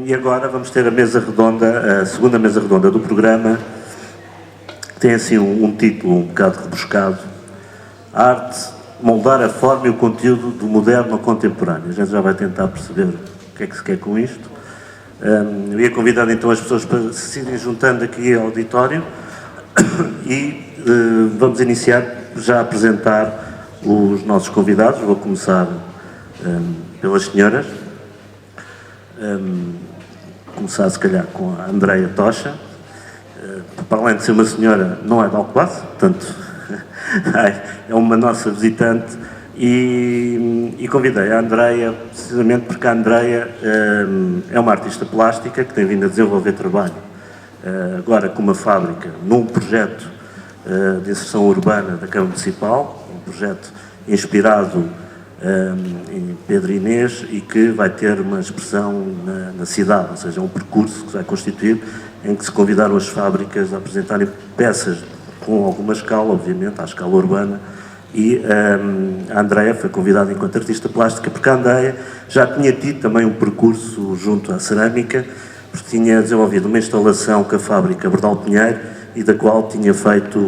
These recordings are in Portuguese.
E agora vamos ter a mesa redonda, a segunda mesa redonda do programa, que tem assim um título um bocado rebuscado: Arte, moldar a forma e o conteúdo do moderno ao contemporâneo. A gente já vai tentar perceber o que é que se quer com isto. Eu ia convidar então as pessoas para se irem juntando aqui ao auditório e vamos iniciar já a apresentar os nossos convidados. Vou começar pelas senhoras. Começar se calhar com a Andreia Tocha. Para além de ser uma senhora, não é de Alcobaça, portanto é uma nossa visitante, e convidei a Andreia precisamente porque a Andreia é uma artista plástica que tem vindo a desenvolver trabalho agora com uma fábrica num projeto de inserção urbana da Câmara Municipal, um projeto inspirado em Pedro Inês e que vai ter uma expressão na cidade, ou seja, um percurso que se vai constituir em que se convidaram as fábricas a apresentarem peças com alguma escala, obviamente, à escala urbana, e a Andreia foi convidada enquanto artista plástica porque a Andreia já tinha tido também um percurso junto à cerâmica, porque tinha desenvolvido uma instalação com a fábrica Bordal Pinheiro e da qual tinha feito,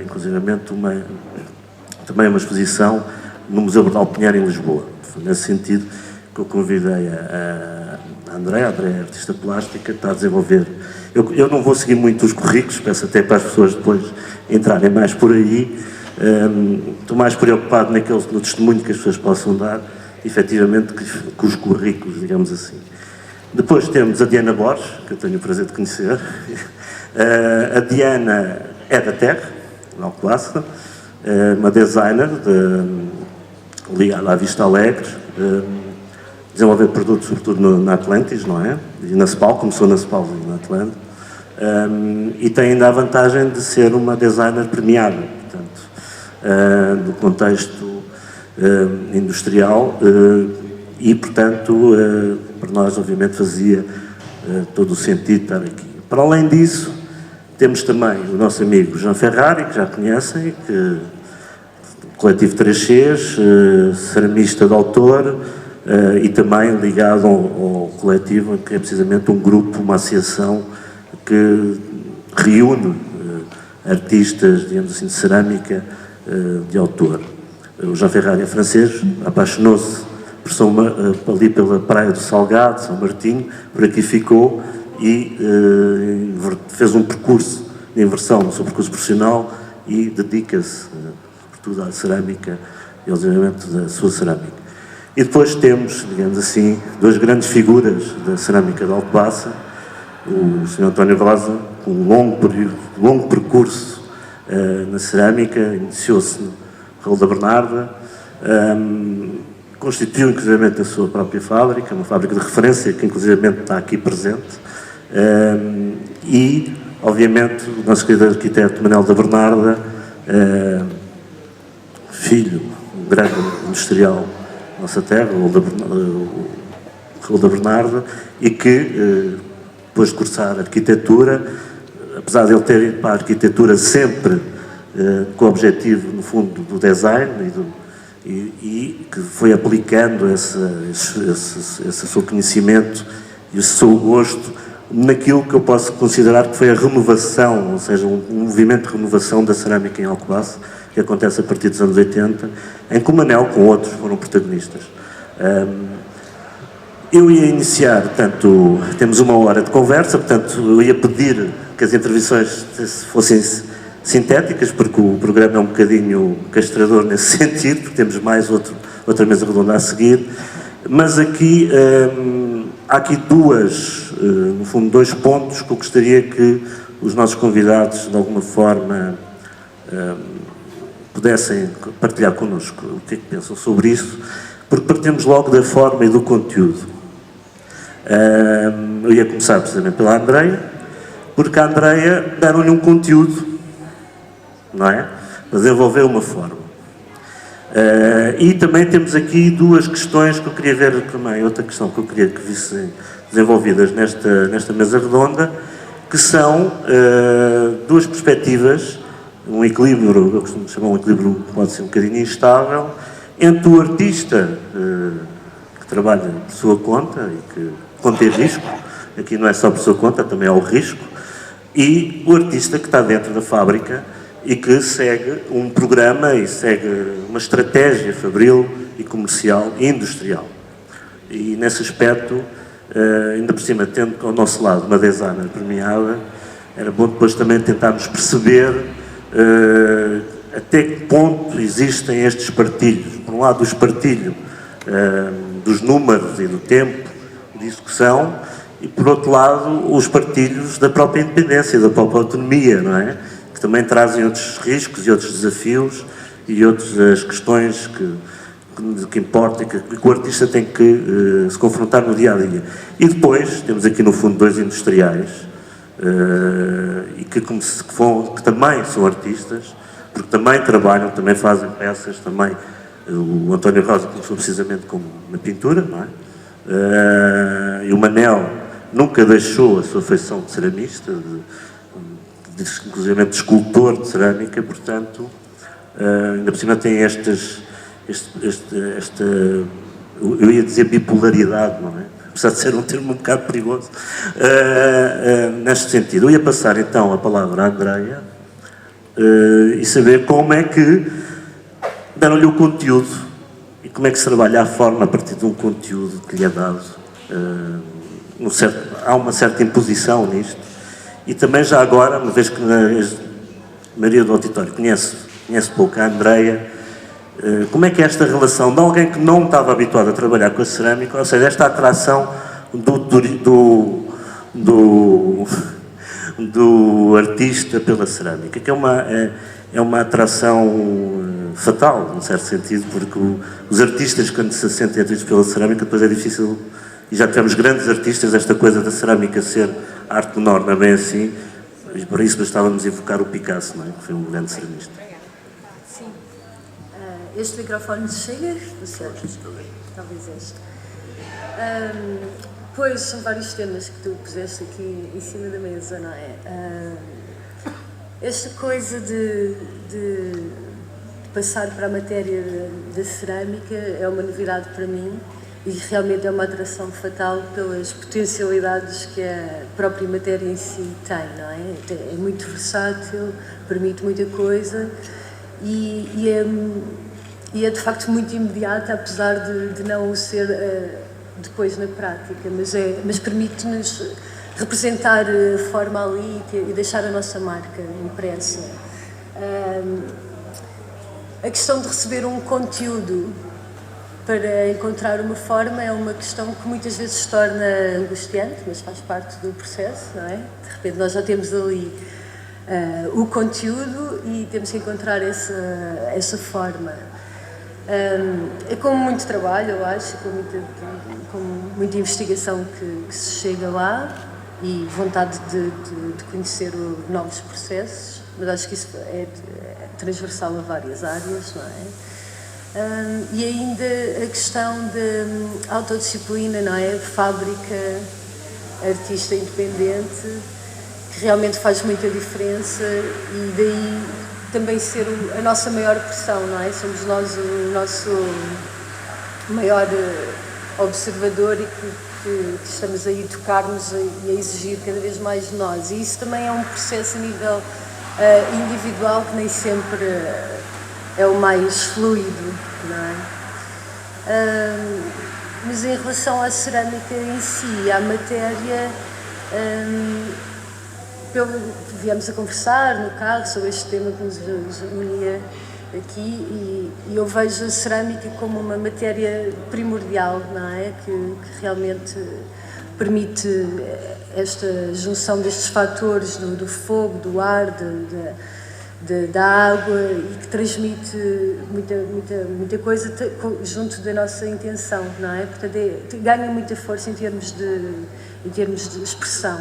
inclusivamente, também uma exposição no Museu Bordal Pinheiro em Lisboa. Foi nesse sentido que eu convidei a Andreia. A Andreia é artista plástica, está a desenvolver. Eu não vou seguir muito os currículos, peço até para as pessoas depois entrarem mais por aí. Estou mais preocupado no testemunho que as pessoas possam dar, efetivamente, que os currículos, digamos assim. Depois temos a Diana Borges, que eu tenho o prazer de conhecer. A Diana é da Terra, de Alcobaça, uma designer ligada à Vista Alegre, desenvolver produtos sobretudo na Atlantis, não é? E na Cepal, começou na Cepal e na Atlantis, e tem ainda a vantagem de ser uma designer premiada, portanto, do contexto industrial, e portanto, para nós obviamente fazia todo o sentido estar aqui. Para além disso, temos também o nosso amigo Jean Ferrari, que já conhecem, que coletivo 3Cs, ceramista de autor, e também ligado ao coletivo, que é precisamente um grupo, uma associação que reúne artistas, digamos assim, de cerâmica de autor. O Jean Ferrari é francês, apaixonou-se ali pela Praia do Salgado, São Martinho, por aqui ficou e fez um percurso de inversão no seu percurso profissional e dedica-se à cerâmica e ao desenvolvimento da sua cerâmica. E depois temos, digamos assim, duas grandes figuras da cerâmica de Alcobaça: o Sr. António Rosa, com um longo percurso na cerâmica, iniciou-se no Raul da Bernarda, constituiu inclusivamente a sua própria fábrica, uma fábrica de referência que inclusivamente está aqui presente, e, obviamente, o nosso querido arquiteto Manuel da Bernarda, filho, um grande industrial da nossa terra, o Raul da Bernarda, e que, depois de cursar arquitetura, apesar de ele ter ido para a arquitetura sempre com o objetivo, no fundo, do design e que foi aplicando esse seu conhecimento e esse seu gosto naquilo que eu posso considerar que foi a renovação, ou seja, um movimento de renovação da cerâmica em Alcobaça, que acontece a partir dos anos 80, em que o Manel, com outros, foram protagonistas. Eu ia iniciar, portanto, temos uma hora de conversa, portanto, eu ia pedir que as intervenções fossem sintéticas, porque o programa é um bocadinho castrador nesse sentido, porque temos mais outra mesa redonda a seguir, mas aqui há aqui no fundo, dois pontos que eu gostaria que os nossos convidados, de alguma forma, pudessem partilhar connosco o que é que pensam sobre isso, porque partimos logo da forma e do conteúdo. Eu ia começar precisamente pela Andreia, porque a Andreia deram-lhe um conteúdo, não é? Para desenvolver uma forma. E também temos aqui duas questões que eu queria ver também, outra questão que eu queria que vissem desenvolvidas nesta mesa redonda, que são duas perspectivas, um equilíbrio, eu costumo chamar um equilíbrio que pode ser um bocadinho instável, entre o artista que trabalha por sua conta e que contém risco, aqui não é só por sua conta, também há o risco, e o artista que está dentro da fábrica e que segue um programa e segue uma estratégia fabril e comercial e industrial. E nesse aspecto, ainda por cima, tendo ao nosso lado uma designer premiada, era bom depois também tentarmos perceber até que ponto existem estes partilhos. Por um lado, o espartilho dos números e do tempo de execução, e por outro lado, os partilhos da própria independência, da própria autonomia, não é? Que também trazem outros riscos e outros desafios e outras questões que importa e que o artista tem que se confrontar no dia-a-dia. E depois, temos aqui no fundo dois industriais, e que também são artistas, porque também trabalham, também fazem peças, também. O António Rosa começou precisamente na pintura, não é? E o Manel nunca deixou a sua feição de ceramista, inclusive de escultor de cerâmica, portanto, ainda por cima tem esta, eu ia dizer bipolaridade, não é? Apesar de ser um termo um bocado perigoso, neste sentido. Eu ia passar então a palavra à Andreia e saber como é que deram-lhe o conteúdo e como é que se trabalha a forma a partir de um conteúdo que lhe é dado. Há uma certa imposição nisto. E também já agora, uma vez que a maioria do auditório conhece pouco a Andreia, como é que é esta relação de alguém que não estava habituado a trabalhar com a cerâmica, ou seja, esta atração do artista pela cerâmica, que é uma atração fatal, num certo sentido, porque os artistas, quando se sentem atraídos pela cerâmica, depois é difícil, e já tivemos grandes artistas, esta coisa da cerâmica ser arte menor, não é bem assim, e para isso bastávamos invocar o Picasso, não é? Que foi um grande ceramista. Sim. Este microfone chega? Talvez este. Pois, são vários temas que tu puseste aqui em cima da mesa, não é? Esta coisa de passar para a matéria da cerâmica é uma novidade para mim e realmente é uma atração fatal pelas potencialidades que a própria matéria em si tem, não é? É muito versátil, permite muita coisa e é de facto muito imediata, apesar de não o ser depois na prática, mas permite-nos representar a forma ali e deixar a nossa marca impressa. A questão de receber um conteúdo para encontrar uma forma é uma questão que muitas vezes se torna angustiante, mas faz parte do processo, não é? De repente nós já temos ali o conteúdo e temos que encontrar essa forma. É com muito trabalho, eu acho, com muita investigação que se chega lá e vontade de conhecer novos processos, mas acho que isso é transversal a várias áreas, não é? E ainda a questão de autodisciplina, não é? Fábrica, artista independente, que realmente faz muita diferença e daí também ser a nossa maior pressão, não é? Somos nós o nosso maior observador e que estamos aí a tocar-nos e a exigir cada vez mais de nós. E isso também é um processo a nível individual que nem sempre é o mais fluido, não é? Mas em relação à cerâmica em si, à matéria, viemos a conversar no carro sobre este tema que nos unia aqui e eu vejo a cerâmica como uma matéria primordial, não é? Que realmente permite esta junção destes fatores do fogo, do ar, da água e que transmite muita coisa junto da nossa intenção, não é? Portanto, ganha muita força em termos de expressão.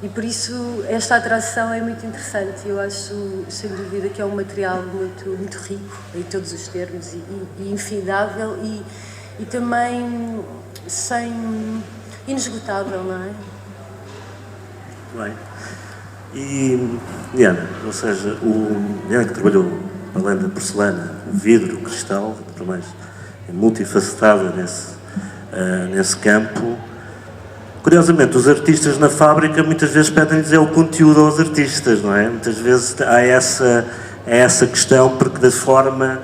E por isso esta atração é muito interessante. Eu acho, sem dúvida, que é um material muito rico em todos os termos e infindável e também inesgotável, não é? Bem. E Diana, ou seja, Diana que trabalhou além da porcelana, o vidro, o cristal, por mais é multifacetada nesse campo. Curiosamente, os artistas na fábrica muitas vezes pedem-lhes o conteúdo aos artistas, não é? Muitas vezes há essa questão, porque da forma,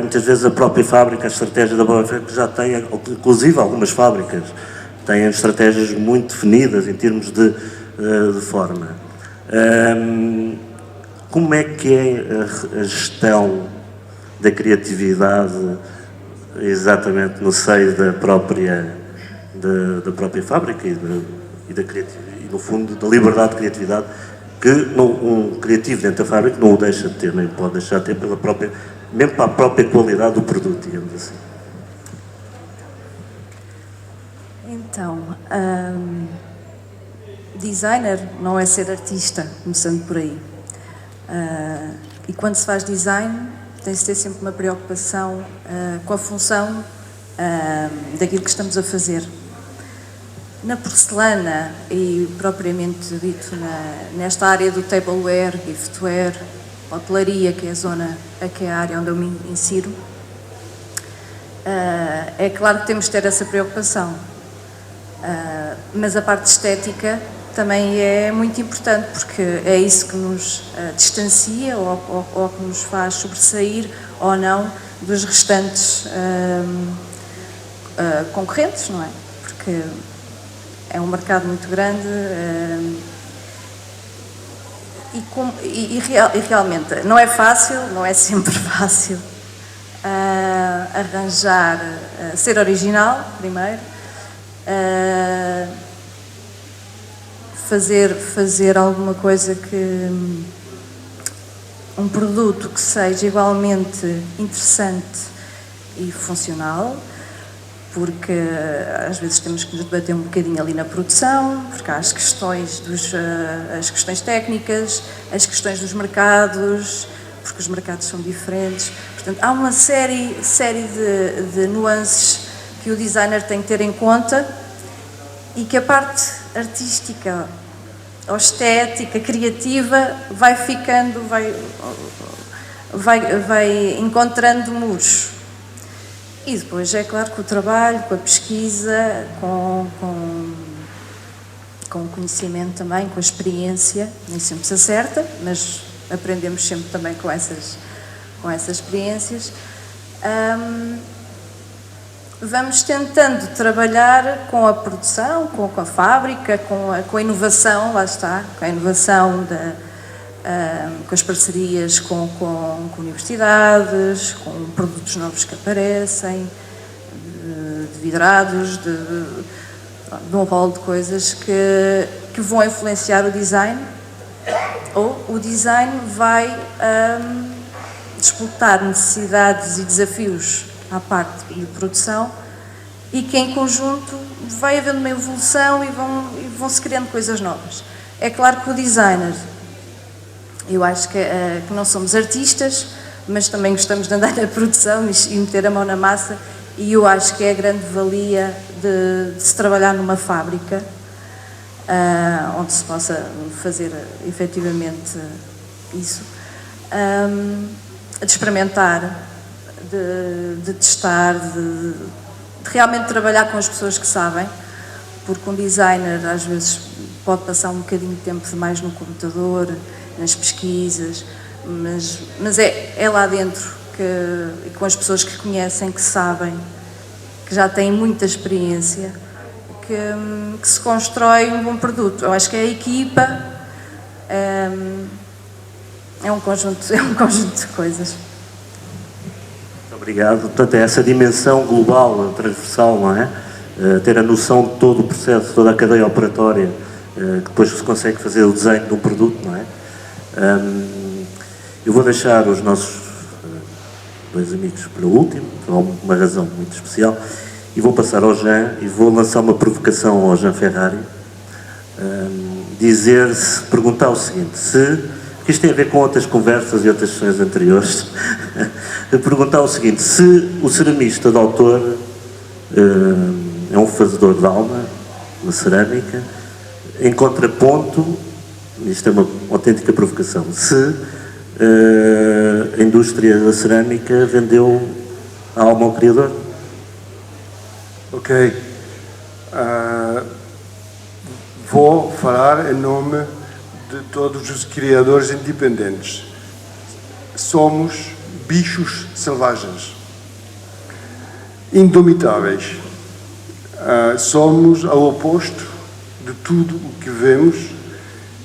muitas vezes a própria fábrica, a estratégia da própria fábrica já tem, inclusive algumas fábricas, têm estratégias muito definidas em termos de forma. Como é que é a gestão da criatividade exatamente no seio da própria fábrica e no fundo da liberdade de criatividade que um criativo dentro da fábrica não o deixa de ter, nem pode deixar de ter mesmo para a própria qualidade do produto, digamos assim. Então, designer não é ser artista, começando por aí. E quando se faz design, tem-se ter sempre uma preocupação com a função daquilo que estamos a fazer. Na porcelana e propriamente dito nesta área do tableware, giftware, hotelaria, que é a área onde eu me insiro, é claro que temos de ter essa preocupação. Mas a parte estética também é muito importante, porque é isso que nos distancia ou que nos faz sobressair ou não dos restantes concorrentes, não é? Porque é um mercado muito grande e realmente não é fácil, não é sempre fácil arranjar, ser original primeiro, fazer alguma coisa um produto que seja igualmente interessante e funcional, porque às vezes temos que nos debater um bocadinho ali na produção, porque há as questões técnicas, as questões dos mercados, porque os mercados são diferentes. Portanto, há uma série de nuances que o designer tem que ter em conta e que a parte artística, ou estética, criativa, vai encontrando muros. E depois é claro que o trabalho, com a pesquisa, com o conhecimento também, com a experiência, nem sempre se acerta, mas aprendemos sempre também com essas experiências. Vamos tentando trabalhar com a produção, com a fábrica, com a inovação, lá está, com a inovação, com as parcerias com universidades, com produtos novos que aparecem, de vidrados, de um rol de coisas que vão influenciar o design, ou o design vai disputar necessidades e desafios à parte de produção e que em conjunto vai havendo uma evolução e vão-se criando coisas novas. É claro que o designer, eu acho que não somos artistas, mas também gostamos de andar na produção e meter a mão na massa, e eu acho que é a grande valia de se trabalhar numa fábrica onde se possa fazer efetivamente isso, de experimentar, de testar, de realmente trabalhar com as pessoas que sabem, porque um designer às vezes pode passar um bocadinho de tempo demais no computador, nas pesquisas, mas é lá dentro e com as pessoas que conhecem, que sabem, que já têm muita experiência, que se constrói um bom produto. Eu acho que a equipa é um conjunto de coisas. Obrigado. Portanto, é essa dimensão global, transversal, não é? Ter a noção de todo o processo, toda a cadeia operatória, que depois se consegue fazer o desenho de um produto, não é? Eu vou deixar os nossos dois amigos para o último, por uma razão muito especial, e vou passar ao Jean e vou lançar uma provocação ao Jean Ferrari, perguntar o seguinte, porque isto tem a ver com outras conversas e outras sessões anteriores, perguntar o seguinte, se o ceramista de autor é um fazedor de alma, na cerâmica, em contraponto, isto é uma autêntica provocação, se a indústria da cerâmica vendeu a alma ao criador? Ok. vou falar em nome de todos os criadores independentes. Somos bichos selvagens, indomitáveis. Somos ao oposto de tudo o que vemos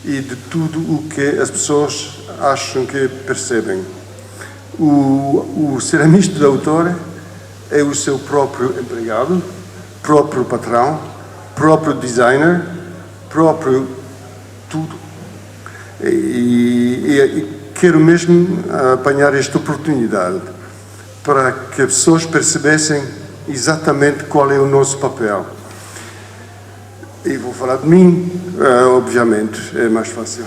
e de tudo o que as pessoas acham que percebem. O ceramista de autor é o seu próprio empregado, próprio patrão, próprio designer, próprio tudo. E quero mesmo apanhar esta oportunidade para que as pessoas percebessem exatamente qual é o nosso papel. E vou falar de mim, obviamente, é mais fácil.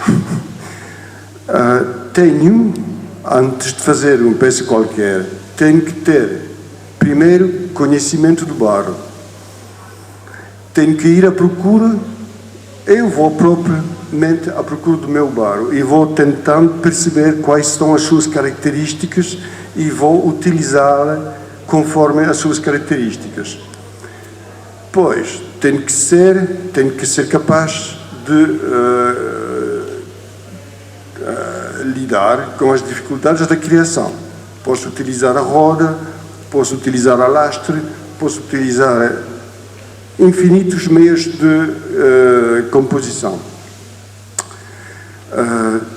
Antes de fazer uma peça qualquer, tenho que ter, primeiro, conhecimento do barro. Tenho que ir à procura, eu vou propriamente à procura do meu barro e vou tentando perceber quais são as suas características e vou utilizá-la conforme as suas características. Pois, tenho que ser capaz de lidar com as dificuldades da criação. Posso utilizar a roda, posso utilizar a lastre, posso utilizar infinitos meios de composição.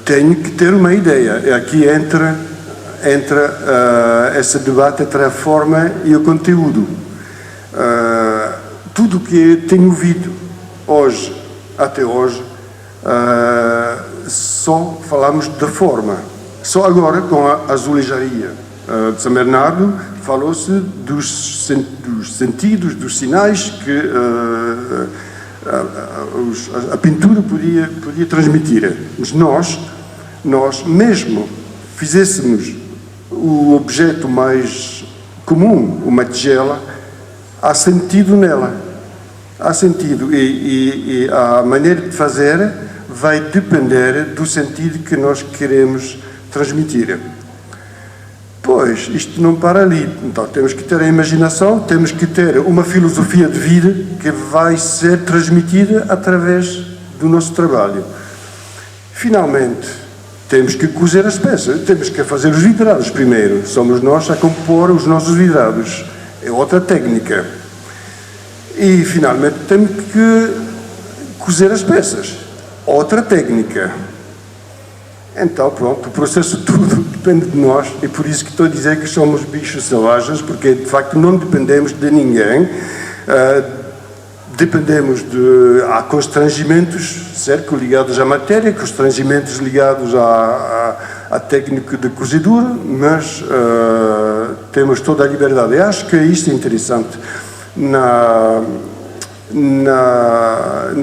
Tenho que ter uma ideia. E aqui entra esse debate entre a forma e o conteúdo. Tudo o que tenho ouvido até hoje, só falamos da forma. Só agora, com a azulejaria de São Bernardo, falou-se dos sentidos, dos sinais que a pintura podia transmitir. Mas nós mesmo fizéssemos o objeto mais comum, uma tigela, há sentido nela. Há sentido. E a maneira de fazer vai depender do sentido que nós queremos transmitir. Pois, isto não para ali. Então, temos que ter a imaginação, temos que ter uma filosofia de vida que vai ser transmitida através do nosso trabalho. Finalmente, temos que cozer as peças, temos que fazer os vidrados primeiro. Somos nós a compor os nossos vidrados. É outra técnica. E, finalmente, temos que cozer as peças. Outra técnica. Então, pronto, o processo tudo depende de nós, e por isso que estou a dizer que somos bichos selvagens, porque, de facto, não dependemos de ninguém. Dependemos há constrangimentos, certo, ligados à matéria, constrangimentos ligados à técnica de cozedura, mas temos toda a liberdade. E acho que isto é interessante na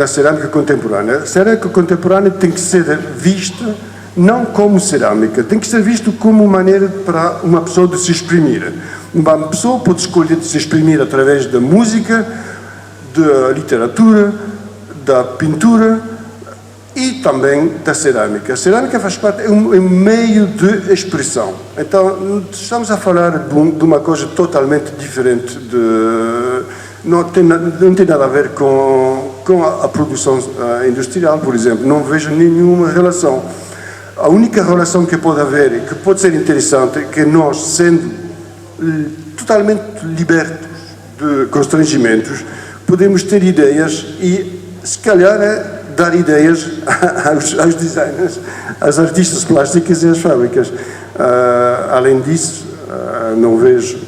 cerâmica contemporânea. A cerâmica contemporânea tem que ser vista não como cerâmica, tem que ser visto como uma maneira para uma pessoa de se exprimir. Uma pessoa pode escolher de se exprimir através da música, da literatura, da pintura e também da cerâmica. A cerâmica faz parte, é um meio de expressão. Então, estamos a falar de uma coisa totalmente diferente, não tem nada a ver com a produção industrial, por exemplo. Não vejo nenhuma relação. A única relação que pode haver, e que pode ser interessante, é que nós, sendo totalmente libertos de constrangimentos, podemos ter ideias e, se calhar, dar ideias aos designers, às artistas plásticas e às fábricas. Além disso, não vejo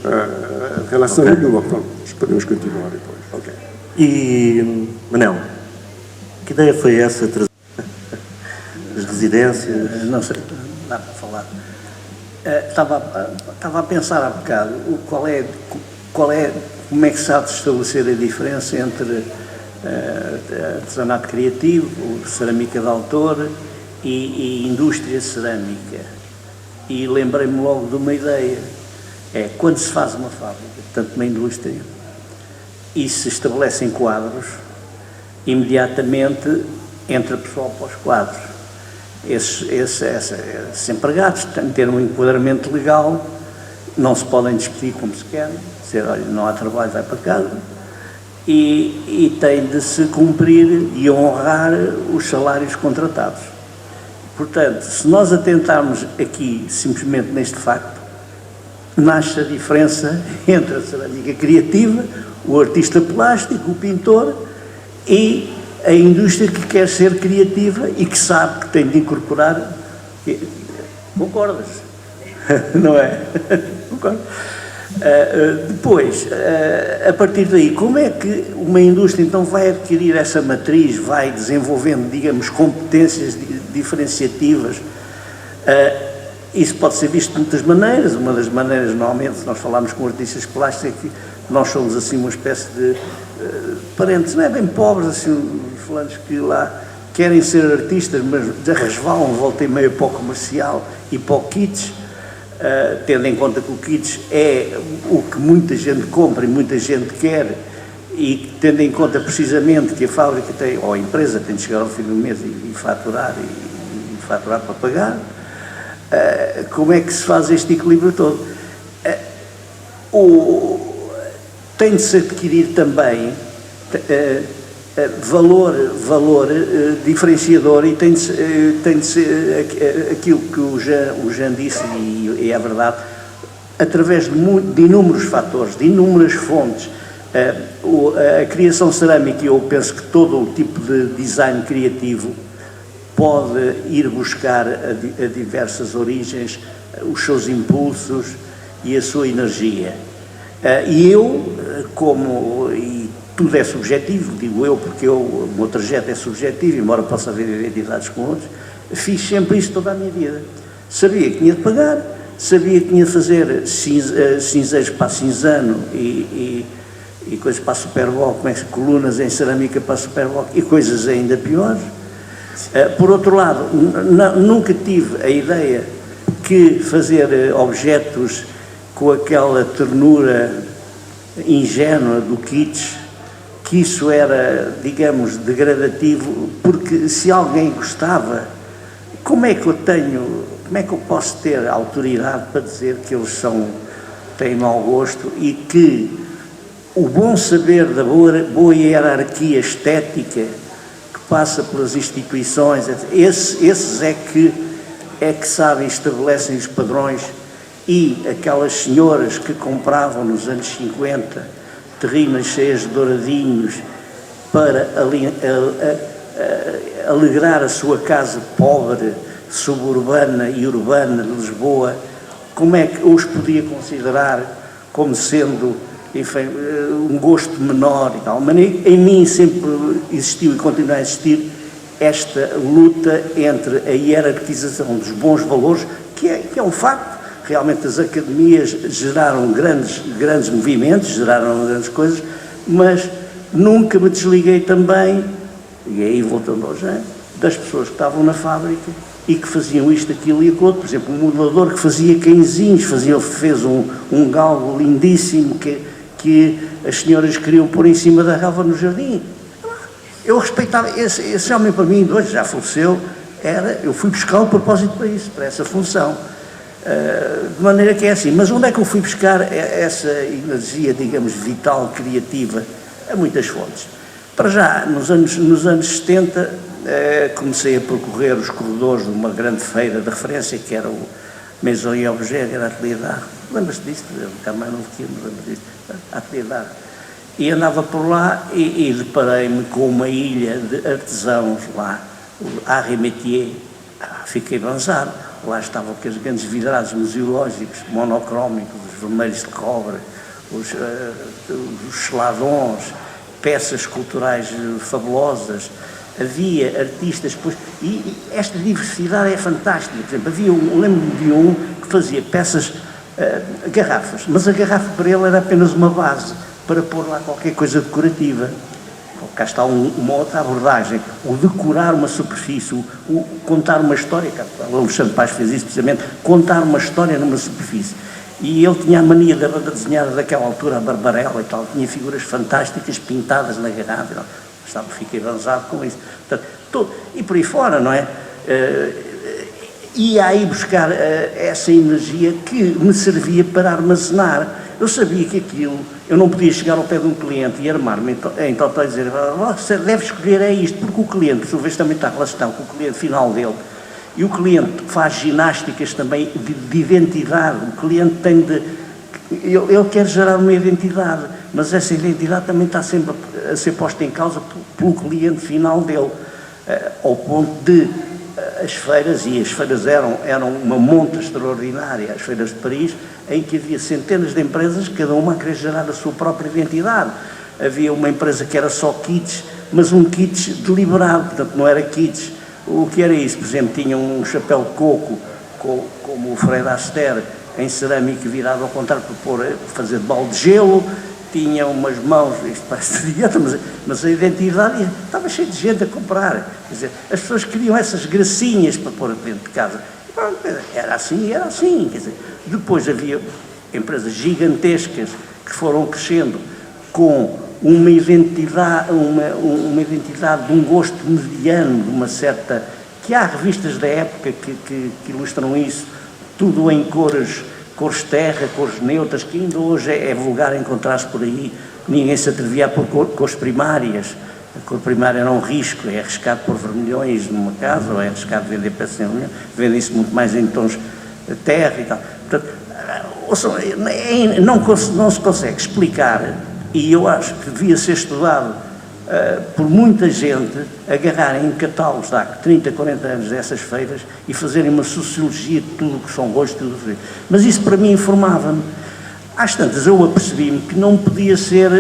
relação nenhuma. Pronto, podemos continuar depois. Okay. E, Manel, que ideia foi essa? As residências? Não sei, dá para falar. Estava a pensar há bocado como é que se há de estabelecer a diferença entre artesanato criativo, cerâmica de autor e indústria cerâmica. E lembrei-me logo de uma ideia. É quando se faz uma fábrica, portanto uma indústria, e se estabelecem quadros, imediatamente entra pessoal para os quadros. Esses empregados têm que ter um enquadramento legal, não se podem despedir como se querem, dizer, olha, não há trabalho, vai para casa, e tem de se cumprir e honrar os salários contratados. Portanto, se nós atentarmos aqui simplesmente neste facto, nasce a diferença entre a cerâmica criativa, o artista plástico, o pintor e a indústria que quer ser criativa e que sabe que tem de incorporar. Concordas? Não é? Concordo. Depois, a partir daí, como é que uma indústria então vai adquirir essa matriz, vai desenvolvendo, digamos, competências diferenciativas? Isso pode ser visto de muitas maneiras. Uma das maneiras, normalmente, se nós falarmos com artistas plásticos, é que nós somos assim uma espécie de parentes, não é bem pobres, assim, os fulanos que lá querem ser artistas, mas resvalam, volta e meia para o comercial e para o kitsch, tendo em conta que o kitsch é o que muita gente compra e muita gente quer, e tendo em conta precisamente que a fábrica tem, ou a empresa tem de chegar ao fim do mês e faturar, e faturar para pagar, como é que se faz este equilíbrio todo? Tem de se adquirir também valor diferenciador, e tem de ser aquilo que o Jean disse, e é verdade, através de inúmeros fatores, de inúmeras fontes. A criação cerâmica, eu penso que todo o tipo de design criativo pode ir buscar a diversas origens os seus impulsos e a sua energia. E eu, e tudo é subjetivo, digo eu, porque o meu trajeto é subjetivo, embora possa haver identidades com outros, fiz sempre isso toda a minha vida. Sabia que tinha de pagar, sabia que tinha de fazer cinzeiros para a Cinzano e coisas para a Superboc, colunas em cerâmica para a Superboc e coisas ainda piores. Por outro lado, nunca tive a ideia que fazer objetos com aquela ternura ingênua do kitsch, que isso era, digamos, degradativo, porque se alguém gostava, como é que eu posso ter autoridade para dizer que eles têm mau gosto, e que o bom saber da boa hierarquia estética que passa pelas instituições, esses é que sabem, estabelecem os padrões, e aquelas senhoras que compravam nos anos 50 terrinas cheias de douradinhos para alegrar a sua casa pobre, suburbana e urbana de Lisboa, como é que eu os podia considerar como sendo, enfim, um gosto menor e tal? Mas em mim sempre existiu e continua a existir esta luta entre a hierarquização dos bons valores, que é um facto. Realmente as academias geraram grandes movimentos, geraram grandes coisas, mas nunca me desliguei também, e aí voltando ao Jean, das pessoas que estavam na fábrica e que faziam isto, aquilo e aquilo outro. Por exemplo, um modelador que fazia cãezinhos, fez um galgo lindíssimo que as senhoras queriam pôr em cima da relva no jardim. Eu respeitava, esse homem para mim, hoje já faleceu, eu fui buscá-lo a propósito para isso, para essa função. De maneira que é assim. Mas onde é que eu fui buscar essa energia, digamos, vital, criativa? A muitas fontes. Para já, nos anos 70, comecei a percorrer os corredores de uma grande feira de referência, que era o Maison et Objet, era a Atelier d'Art. Lembras-te disto? Eu também não me lembro disto. Atelier d'Art. E andava por lá e deparei-me com uma ilha de artesãos lá, o Art et Métier. Fiquei avançado. Lá estavam aqueles grandes vidrados museológicos, monocrómicos, os vermelhos de cobre, os seladons, peças culturais fabulosas. Havia artistas, e esta diversidade é fantástica. Por exemplo, lembro-me de um que fazia peças, garrafas, mas a garrafa para ele era apenas uma base para pôr lá qualquer coisa decorativa. Cá está uma outra abordagem, o decorar uma superfície, o contar uma história. O Alexandre Paz fez isso precisamente, contar uma história numa superfície. E ele tinha a mania de desenhar daquela altura a Barbarella e tal, tinha figuras fantásticas pintadas na garrafa, fiquei avançado com isso. Portanto, e por aí fora, não é? Ia aí buscar essa energia que me servia para armazenar. Eu sabia que aquilo, eu não podia chegar ao pé de um cliente e armar-me em total e dizer, você deve escolher é isto, porque o cliente, por sua vez, também está relacionado com o cliente final dele. E o cliente faz ginásticas também de identidade. O cliente tem de... Ele quer gerar uma identidade, mas essa identidade também está sempre a ser posta em causa pelo cliente final dele, ao ponto de as feiras, e as feiras eram uma monta extraordinária, as feiras de Paris, em que havia centenas de empresas, cada uma a querer gerar a sua própria identidade. Havia uma empresa que era só kits, mas um kits deliberado, portanto não era kits. O que era isso? Por exemplo, tinha um chapéu de coco, como o Fred Astaire, em cerâmica virado ao contrário para fazer de balde de gelo, tinha umas mãos, isto parece dieta, mas a identidade estava cheia de gente a comprar. Quer dizer, as pessoas queriam essas gracinhas para pôr dentro de casa. Era assim, quer dizer. Depois havia empresas gigantescas que foram crescendo com uma identidade de um gosto mediano, de uma certa... que há revistas da época que ilustram isso, tudo em cores terra, cores neutras, que ainda hoje é vulgar encontrar-se por aí. Ninguém se atrevia a pôr cores primárias. A cor primária era um risco, é arriscado pôr vermelhões numa casa, ou é arriscado vender peças em vermelhão, vende-se muito mais em tons de terra e tal. Portanto, não se consegue explicar, e eu acho que devia ser estudado por muita gente, agarrarem em catálogos de há 30, 40 anos dessas feiras e fazerem uma sociologia de tudo o que são gostos, tudo o que... Mas isso para mim informava-me. Às tantas eu apercebi-me que não podia ser,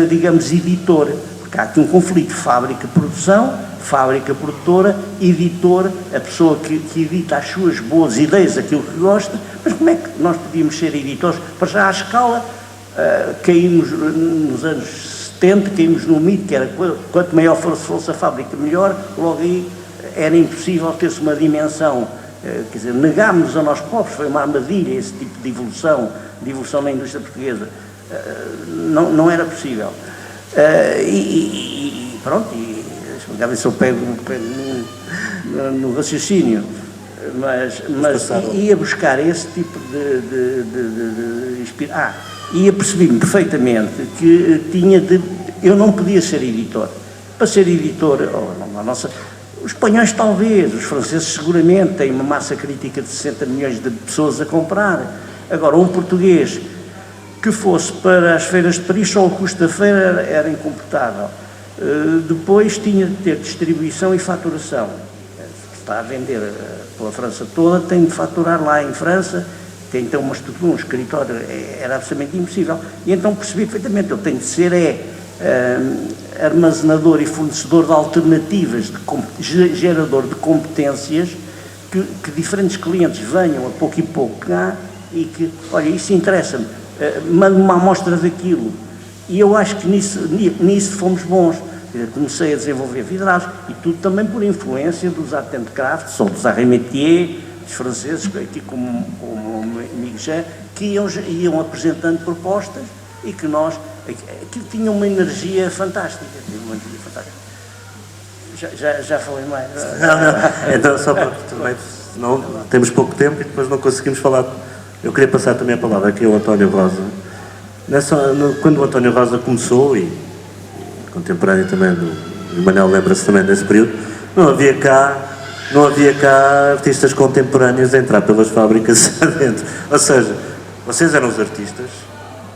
digamos, editor, porque há aqui um conflito, fábrica-produção, fábrica-produtora, editor, a pessoa que edita as suas boas ideias, aquilo que gosta, mas como é que nós podíamos ser editores? Para já à escala, caímos nos anos 70, caímos no mito, que era quanto maior fosse a fábrica, melhor, logo aí era impossível ter-se uma dimensão, quer dizer, negámos-nos a nós próprios, foi uma armadilha esse tipo de evolução na indústria portuguesa, não era possível. E pronto, deixa-me ver se eu pego no raciocínio, mas ia buscar esse tipo de inspiração. E apercebi-me perfeitamente que eu não podia ser editor. Para ser editor, os espanhóis talvez, os franceses seguramente têm uma massa crítica de 60 milhões de pessoas a comprar. Agora, um português que fosse para as feiras de Paris, só o custo da feira era incomportável. Depois tinha de ter distribuição e faturação. Se está a vender pela França toda, tem de faturar lá em França, tem então uma estrutura, um escritório, era absolutamente impossível. E então percebi perfeitamente, eu tenho de ser armazenador e fornecedor de alternativas, gerador de competências, que diferentes clientes venham a pouco e pouco cá e que, olha, isso interessa-me, mande-me uma amostra daquilo. E eu acho que nisso fomos bons. Comecei a desenvolver vidrados, e tudo também por influência dos art and crafts, ou dos arts métiers, dos franceses, aqui como Miguel, que iam apresentando propostas e que aquilo tinha uma energia fantástica. Já falei mais. Não. Então, só para também, senão temos pouco tempo e depois não conseguimos falar. Eu queria passar também a palavra aqui ao António Rosa. Quando o António Rosa começou, e contemporâneo também do Manuel, lembra-se também desse período, não havia cá artistas contemporâneos a entrar pelas fábricas adentro. Ou seja, vocês eram os artistas,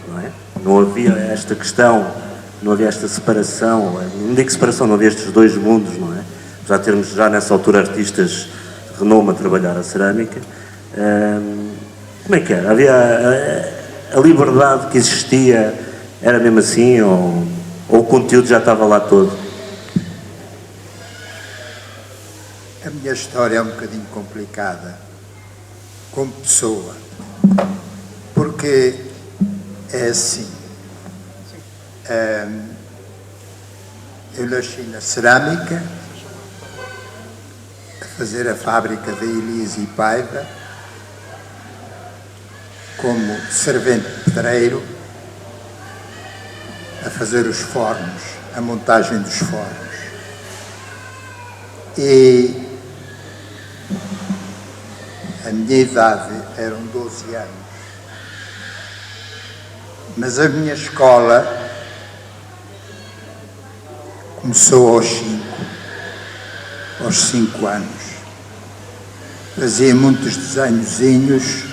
não é? Não havia esta questão, não havia esta separação, não digo separação, não havia estes dois mundos, não é? Já termos já nessa altura artistas de renome a trabalhar a cerâmica. Como é que era? Havia a liberdade que existia, era mesmo assim, ou o conteúdo já estava lá todo? A minha história é um bocadinho complicada, como pessoa, porque é assim, eu nasci na cerâmica, a fazer a fábrica da Elise e Paiva, como servente pedreiro, a fazer os fornos, a montagem dos fornos. E a minha idade eram 12 anos Mas a minha escola começou aos 5 anos. Fazia muitos desenhozinhos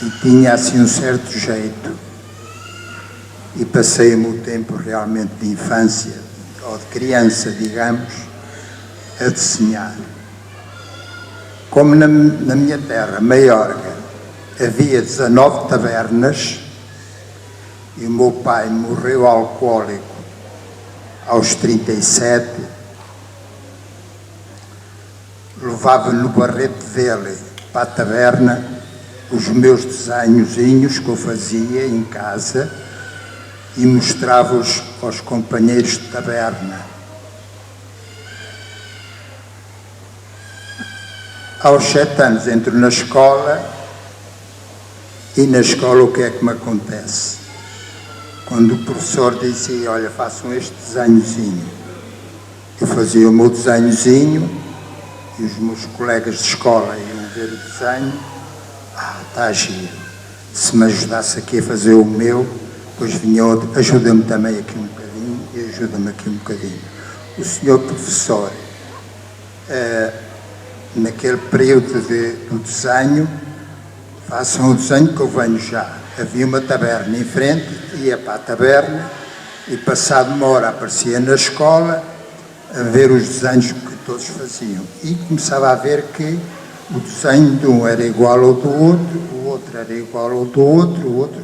e tinha assim um certo jeito. E passei o meu tempo realmente de infância, ou de criança, digamos, a desenhar. Como na minha terra, Maiorga, havia 19 tabernas e o meu pai morreu alcoólico aos 37, levava no barrete dele para a taberna os meus desenhozinhos que eu fazia em casa e mostrava-os aos companheiros de taberna. Aos 7 anos entro na escola e na escola o que é que me acontece? Quando o professor dizia, olha, façam este desenhozinho, eu fazia o meu desenhozinho e os meus colegas de escola iam ver o desenho. Está giro. Se me ajudasse aqui a fazer o meu, depois vinha outro, ajuda-me também aqui um bocadinho e ajuda-me aqui um bocadinho. O senhor professor, naquele período do desenho, façam o desenho que eu venho já. Havia uma taberna em frente, ia para a taberna e passado uma hora aparecia na escola a ver os desenhos que todos faziam. E começava a ver que o desenho de um era igual ao do outro, o outro era igual ao do outro, o outro...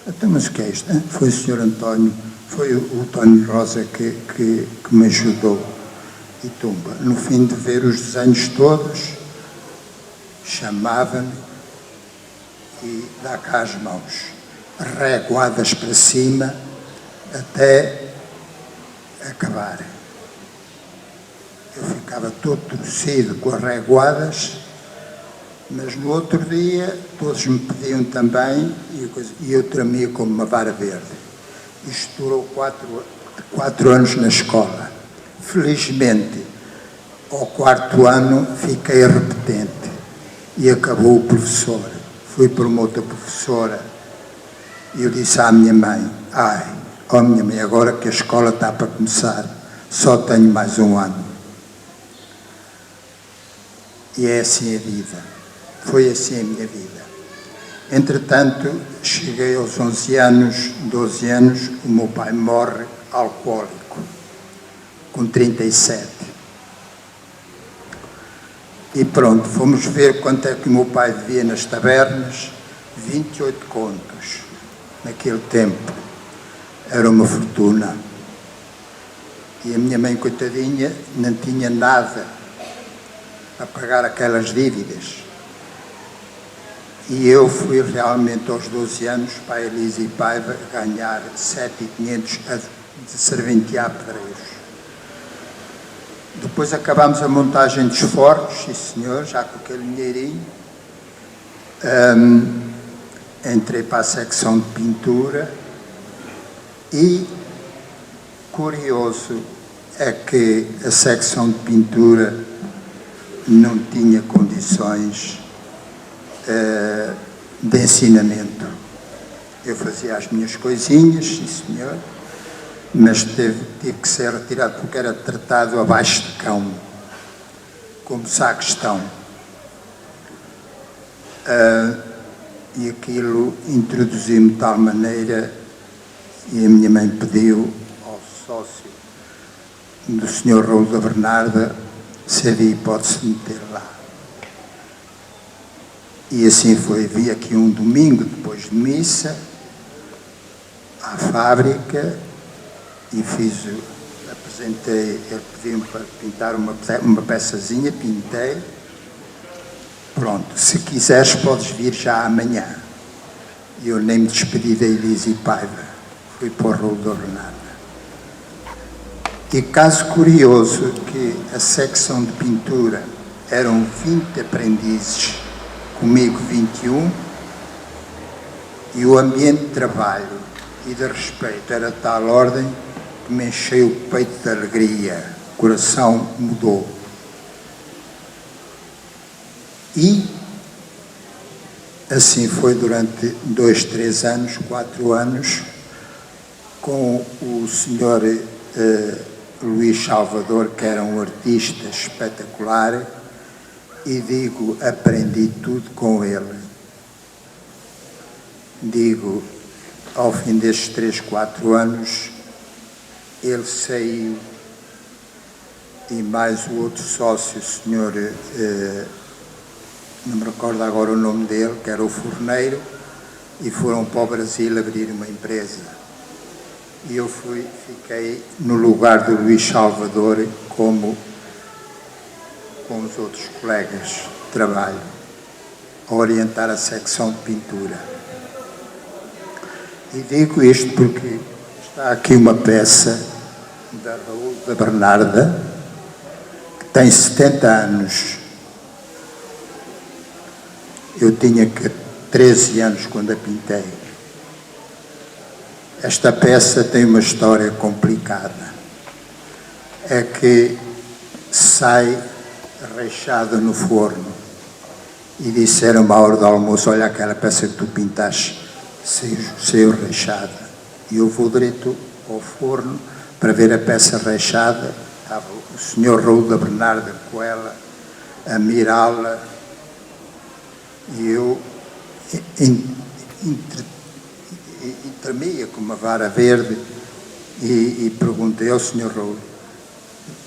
Então, mas o que é isto? Foi o Sr. António, foi o António Rosa que me ajudou. E tumba, no fim de ver os desenhos todos, chamava-me e dá cá as mãos, reguadas para cima, até acabar. Eu ficava todo torcido com as reguadas, mas no outro dia todos me pediam também e eu tremia como uma vara verde. Isto durou 4 anos na escola. Felizmente, ao 4º ano fiquei repetente e acabou o professor. Fui para uma outra professora e eu disse à minha mãe, minha mãe, agora que a escola está para começar, só tenho mais 1 ano. E é assim a vida. Foi assim a minha vida. Entretanto, cheguei aos 11 anos, 12 anos, o meu pai morre alcoólico, com 37. E pronto, fomos ver quanto é que o meu pai devia nas tabernas, 28 contos. Naquele tempo era uma fortuna. E a minha mãe, coitadinha, não tinha nada a pagar aquelas dívidas. E eu fui realmente aos 12 anos para a Elisa e Paiva ganhar 7.500 de serventear pedreiros. Depois acabámos a montagem dos fornos, sim senhor, já com aquele dinheirinho. Entrei para a secção de pintura e curioso é que a secção de pintura não tinha condições de ensinamento. Eu fazia as minhas coisinhas, sim senhor, mas tive que ser retirado porque era tratado abaixo de cão, como sacristão. E aquilo introduzi-me de tal maneira e a minha mãe pediu ao sócio do Sr. Raul da Bernarda se havia hipótese de meter lá. E assim foi. Vi aqui um domingo depois de missa à fábrica e apresentei, ele pediu-me para pintar uma peçazinha, pintei. Pronto, se quiseres podes vir já amanhã. E eu nem me despedi da Elisa e Paiva, fui para o Raul da Bernarda. E caso curioso que a secção de pintura eram 20 aprendizes, comigo 21, e o ambiente de trabalho e de respeito era de tal ordem que me encheu o peito de alegria, o coração mudou. E Assim foi durante 2, 3 anos, 4 anos, com o senhor Luís Salvador, que era um artista espetacular, e digo, aprendi tudo com ele. Digo, ao fim destes 3, 4 anos, ele saiu e mais o outro sócio, o senhor, não me recordo agora o nome dele, que era o forneiro, e foram para o Brasil abrir uma empresa. E eu fiquei no lugar do Luís Salvador como com os outros colegas de trabalho, a orientar a secção de pintura. E digo isto porque está aqui uma peça da Raul da Bernarda, que tem 70 anos. Eu tinha 13 anos quando a pintei. Esta peça tem uma história complicada. É que sai rechada no forno e disseram-me à hora do almoço: olha, aquela peça que tu pintaste saiu rechada. E eu vou direito ao forno para ver a peça rechada. Estava o senhor Raul da Bernarda com ela a mirá-la, e eu tremia com uma vara verde e perguntei ao senhor Raul: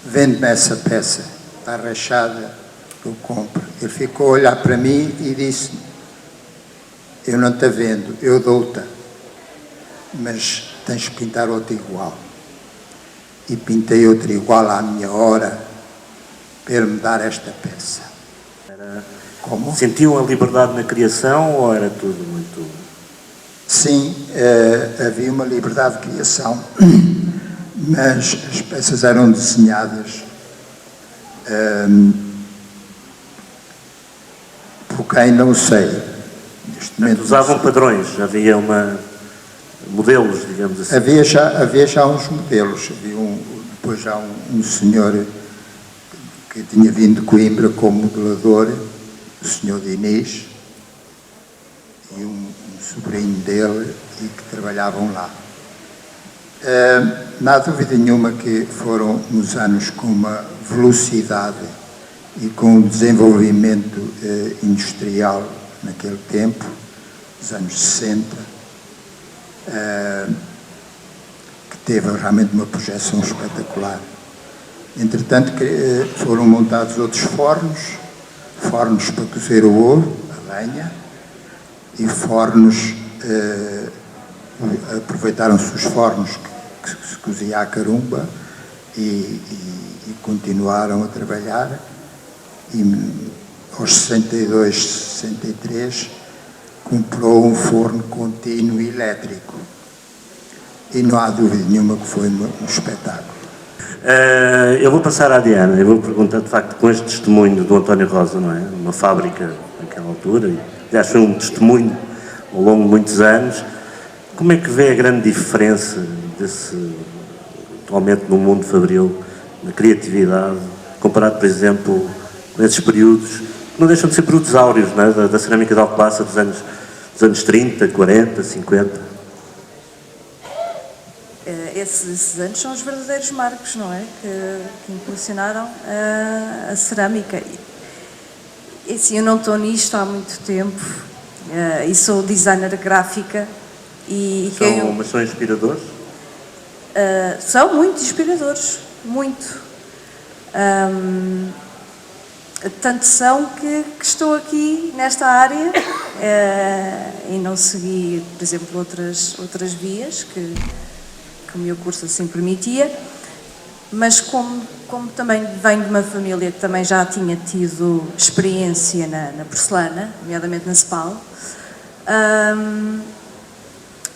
vende-me essa peça, está rachada, eu compro. Ele ficou a olhar para mim e disse: eu não te vendo, eu dou-te, mas tens que pintar outra igual. E pintei outra igual à minha hora para ele me dar esta peça. Como? Sentiam a liberdade na criação ou era tudo muito... Sim, havia uma liberdade de criação, mas as peças eram desenhadas por quem não sei. Neste momento, usavam padrões, havia modelos, digamos assim. Havia já uns modelos. Depois já um senhor que tinha vindo de Coimbra como modelador, o senhor Diniz, e um sobrinho dele, e que trabalhavam lá. Não há dúvida nenhuma que foram uns anos com uma velocidade e com um desenvolvimento industrial naquele tempo, nos anos 60, que teve realmente uma projeção espetacular. Entretanto, foram montados outros fornos para cozer o ouro, a lenha, e fornos, aproveitaram-se os fornos que se cozia a carumba e continuaram a trabalhar, e aos 62, 63 comprou um forno contínuo elétrico, e não há dúvida nenhuma que foi um espetáculo. Eu vou passar à Diana, eu vou perguntar, de facto, com este testemunho do António Rosa, não é? Uma fábrica naquela altura, e aliás foi um testemunho ao longo de muitos anos. Como é que vê a grande diferença atualmente no mundo fabril, na criatividade, comparado, por exemplo, com esses períodos, que não deixam de ser períodos áureos, não é? da cerâmica de Alcobaça dos anos 30, 40, 50? Esses anos são os verdadeiros marcos, não é? Que impulsionaram a cerâmica. E assim, eu não estou nisto há muito tempo, e sou designer gráfica. Mas são inspiradores? São muito inspiradores, muito. Tanto são que estou aqui nesta área e não segui, por exemplo, outras vias que o meu curso assim permitia, mas como também venho de uma família que também já tinha tido experiência na porcelana, nomeadamente na Cepal,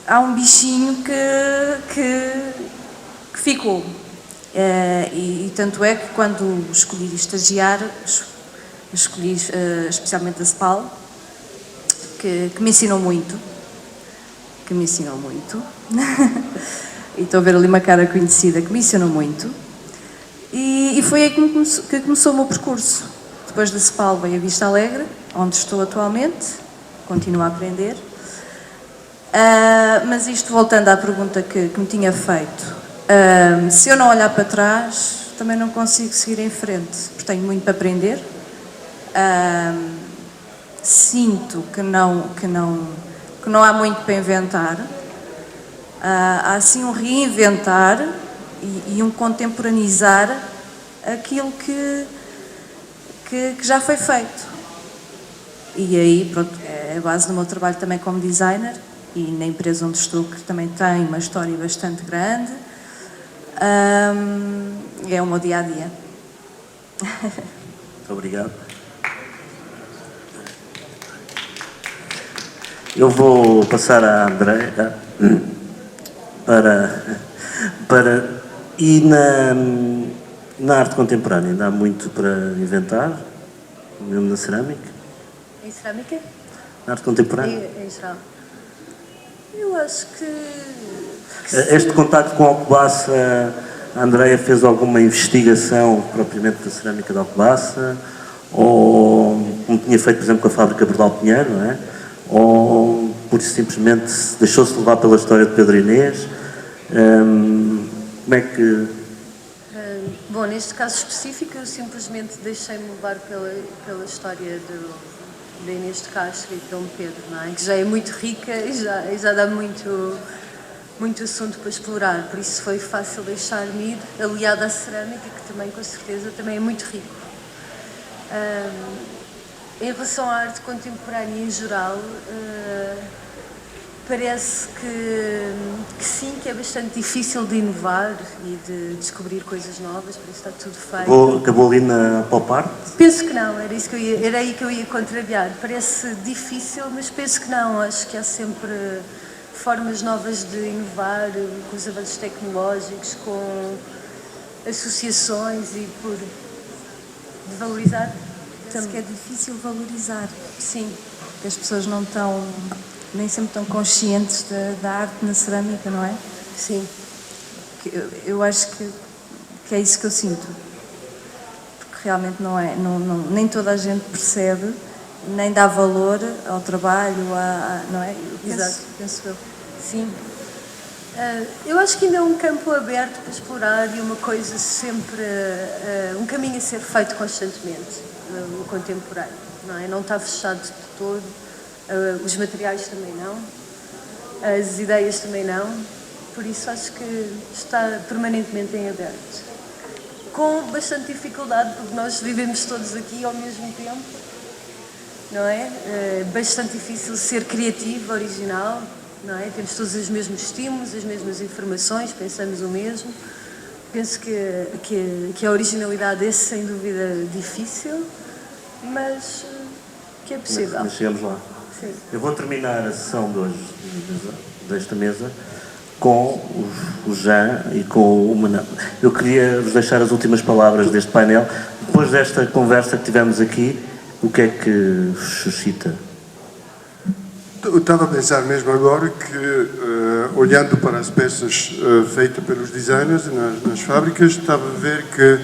há um bichinho que ficou. E tanto é que quando escolhi estagiar, escolhi especialmente a Cepal, que me ensinou muito. E estou a ver ali uma cara conhecida que me ensinou muito. E foi aí que começou o meu percurso. Depois da Cepal veio a Vista Alegre, onde estou atualmente, continuo a aprender. Mas isto voltando à pergunta que me tinha feito, se eu não olhar para trás, também não consigo seguir em frente, porque tenho muito para aprender. Sinto que não há muito para inventar. Há sim um reinventar e um contemporaneizar aquilo que já foi feito. E aí, pronto, é a base do meu trabalho também como designer e na empresa onde estou, que também tem uma história bastante grande. É o meu dia-a-dia. Muito obrigado. Eu vou passar à Andreia e na arte contemporânea ainda há muito para inventar, mesmo na cerâmica? Em cerâmica? Na arte contemporânea? Em geral. Eu acho que Este contacto com a Alcobaça, a Andreia fez alguma investigação propriamente da cerâmica de Alcobaça? Ou como tinha feito, por exemplo, com a fábrica Bordal Pinheiro, não é? Ou por isso simplesmente deixou-se levar pela história de Pedro Inês? Como é que... Bom, neste caso específico, eu simplesmente deixei-me levar pela história da Inês de Castro e de Dom Pedro, não é? Que já é muito rica e já dá muito assunto para explorar, por isso foi fácil deixar-me ir, aliado à cerâmica, que também, com certeza, também é muito rico. Em relação à arte contemporânea em geral, parece que sim, que é bastante difícil de inovar e de descobrir coisas novas, por isso está tudo feito. Acabou ali na pop art? Penso que não, era aí que eu ia contrariar. Parece difícil, mas penso que não. Acho que há sempre formas novas de inovar, com os avanços tecnológicos, com associações e de valorizar. Penso que é difícil valorizar. Sim. Porque as pessoas não estão, nem sempre estão conscientes da arte na cerâmica, não é? Sim. Eu acho que é isso que eu sinto. Porque realmente não é, nem toda a gente percebe, nem dá valor ao trabalho, não é? Exato. Penso eu. Sim. Eu acho que ainda é um campo aberto para explorar e uma coisa sempre, um caminho a ser feito constantemente, o contemporâneo, não é? Não está fechado de todo, os materiais também não, as ideias também não, por isso acho que está permanentemente em aberto. Com bastante dificuldade, porque nós vivemos todos aqui ao mesmo tempo, não é? É bastante difícil ser criativo, original, não é? Temos todos os mesmos estímulos, as mesmas informações, pensamos o mesmo. Penso que a originalidade é sem dúvida difícil, mas que é possível. Mas chegamos lá. Sim. Eu vou terminar a sessão de hoje, desta mesa, com o Jean e com o Manel. Eu queria vos deixar as últimas palavras deste painel. Depois desta conversa que tivemos aqui, o que é que suscita? Eu estava a pensar mesmo agora que, olhando para as peças feitas pelos designers nas fábricas, estava a ver que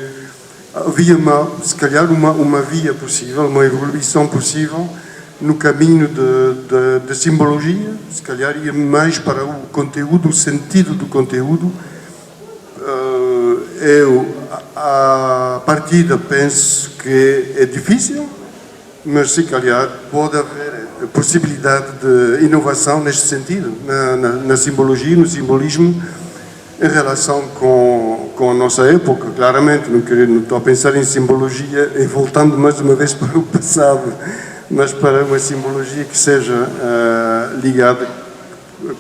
havia, se calhar, uma via possível, uma evolução possível no caminho da simbologia, se calhar ia mais para o conteúdo, o sentido do conteúdo. Eu, à partida, penso que é difícil, mas se calhar pode haver possibilidade de inovação neste sentido, na simbologia, no simbolismo, em relação com a nossa época, claramente. Não estou a pensar em simbologia, e voltando mais uma vez para o passado, mas para uma simbologia que seja ligada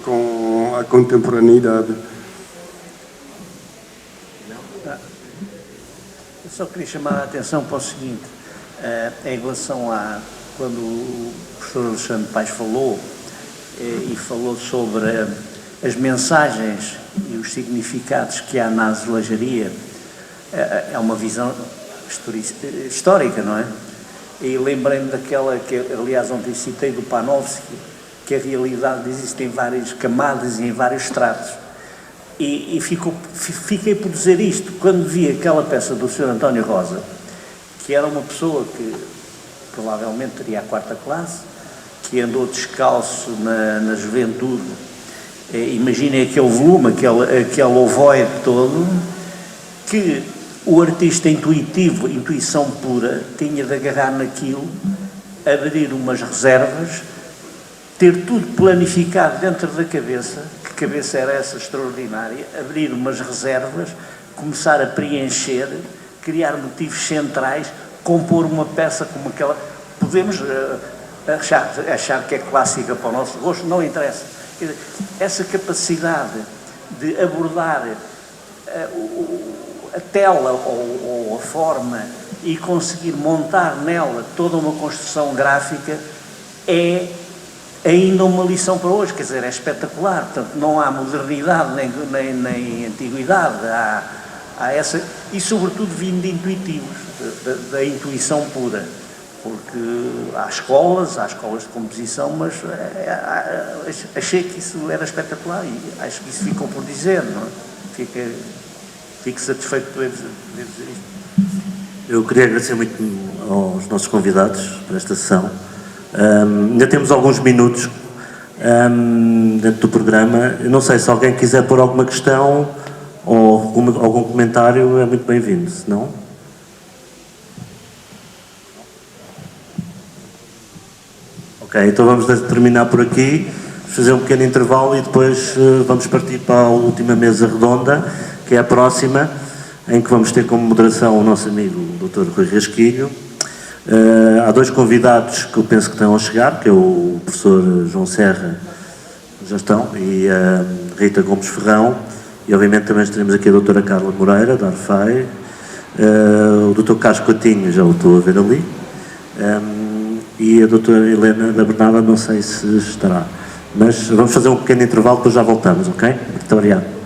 com a contemporaneidade. Eu só queria chamar a atenção para o seguinte, em relação a quando o professor Alexandre Paes falou, e falou sobre as mensagens e os significados que há na azulejaria, é uma visão histórica, não é? E lembrei-me daquela que, aliás, ontem citei do Panofsky, que a realidade existem várias camadas e em vários estratos. E fiquei por dizer isto, quando vi aquela peça do Sr. António Rosa, que era uma pessoa que provavelmente teria a 4ª classe, que andou descalço na juventude, imaginem aquele volume, aquele ovoide todo, que o artista intuitivo, intuição pura, tinha de agarrar naquilo, abrir umas reservas, ter tudo planificado dentro da cabeça, que cabeça era essa extraordinária, abrir umas reservas, começar a preencher, criar motivos centrais, compor uma peça como aquela. Podemos achar que é clássica para o nosso gosto, não interessa. Quer dizer, essa capacidade de abordar a tela ou a forma e conseguir montar nela toda uma construção gráfica é ainda uma lição para hoje, quer dizer, é espetacular. Portanto, não há modernidade nem antiguidade, há essa, e sobretudo vindo de intuitivos, da intuição pura, porque há escolas de composição, mas achei que isso era espetacular e acho que isso ficou por dizer, não é? Fico satisfeito por poder dizer isto. Eu queria agradecer muito aos nossos convidados para esta sessão. Ainda temos alguns minutos dentro do programa. Eu não sei se alguém quiser pôr alguma questão ou algum comentário, é muito bem-vindo. Se não... Ok, então vamos terminar por aqui, fazer um pequeno intervalo e depois vamos partir para a última mesa redonda, que é a próxima, em que vamos ter como moderação o nosso amigo Dr. Rui Rasquilho. Há dois convidados que eu penso que estão a chegar, que é o professor João Serra, já estão, e a Rita Gomes Ferrão, e obviamente também teremos aqui a doutora Carla Moreira, da Arfai, o Dr. Carlos Coutinho, já o estou a ver ali, e a doutora Helena da Bernarda, não sei se estará, mas vamos fazer um pequeno intervalo, depois já voltamos, ok? Muito obrigado.